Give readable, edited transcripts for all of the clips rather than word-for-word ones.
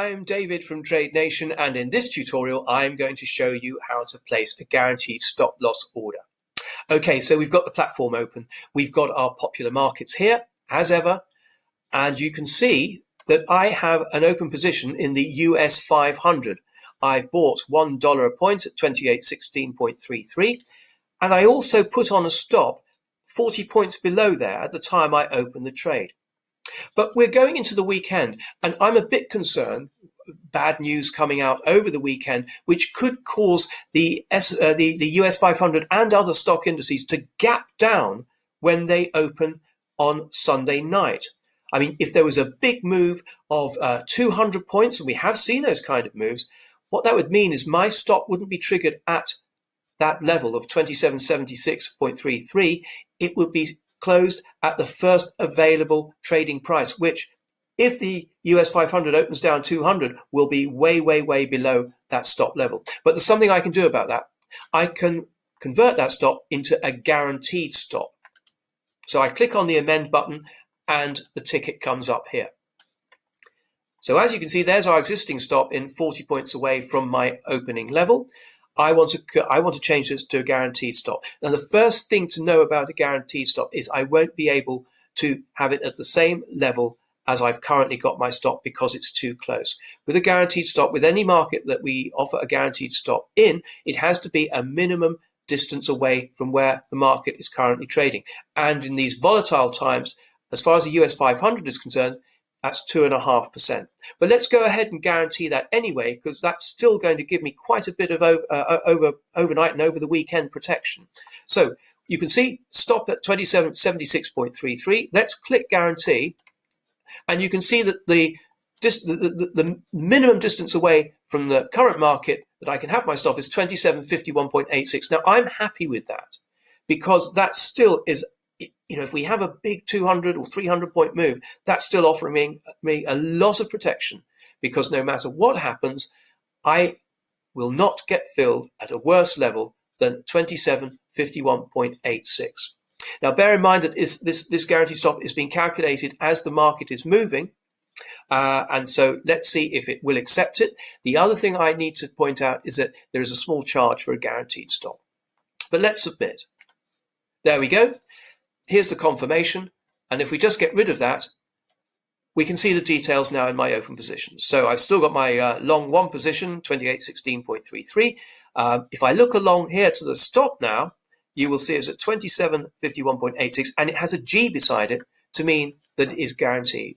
I'm David from Trade Nation, and in this tutorial I'm going to show you how to place a guaranteed stop loss order. Okay, so we've got the platform open. We've got our popular markets here, as ever, and you can see that I have an open position in the US 500. I've bought $1 a point at 2816.33, and I also put on a stop 40 points below there at the time I opened the trade. But we're going into the weekend, and I'm a bit concerned, bad news coming out over the weekend, which could cause the US 500 and other stock indices to gap down when they open on Sunday night. I mean, if there was a big move of 200 points, and we have seen those kind of moves, what that would mean is my stop wouldn't be triggered at that level of 2776.33. It would be closed at the first available trading price, which, if the US 500 opens down 200, will be way, way, way below that stop level. But there's something I can do about that. I can convert that stop into a guaranteed stop. So I click on the amend button and the ticket comes up here. So as you can see, there's our existing stop in 40 points away from my opening level. I want to change this to a guaranteed stop. Now, the first thing to know about a guaranteed stop is I won't be able to have it at the same level as I've currently got my stop because it's too close. With a guaranteed stop, with any market that we offer a guaranteed stop in, it has to be a minimum distance away from where the market is currently trading. And in these volatile times, as far as the US 500 is concerned, that's 2.5%. But let's go ahead and guarantee that anyway, because that's still going to give me quite a bit of overnight and over the weekend protection. So you can see stop at 2776.33. Let's click guarantee, and you can see that the minimum distance away from the current market that I can have my stop is 2751.86. Now I'm happy with that, because that still is, if we have a big 200 or 300 point move, that's still offering me a lot of protection, because no matter what happens, I will not get filled at a worse level than 2751.86. Now, bear in mind that this guaranteed stop is being calculated as the market is moving. And so let's see if it will accept it. The other thing I need to point out is that there is a small charge for a guaranteed stop. But let's submit. There we go. Here's the confirmation, and if we just get rid of that, we can see the details now in my open positions. So I've still got my long one position, 2816.33. If I look along here to the stop now, you will see it's at 2751.86, and it has a G beside it to mean that it is guaranteed.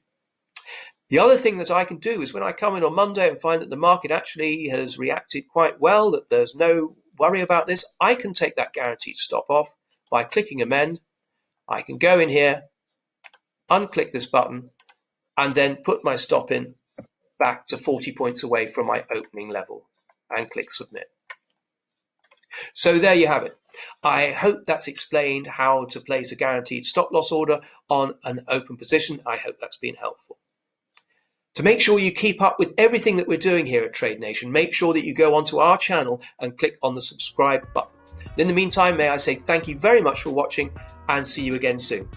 The other thing that I can do is when I come in on Monday and find that the market actually has reacted quite well, that there's no worry about this, I can take that guaranteed stop off by clicking amend. I can go in here, unclick this button, and then put my stop in back to 40 points away from my opening level and click submit. So there you have it. I hope that's explained how to place a guaranteed stop loss order on an open position. I hope that's been helpful. To make sure you keep up with everything that we're doing here at Trade Nation, make sure that you go onto our channel and click on the subscribe button. In the meantime, may I say thank you very much for watching, and see you again soon.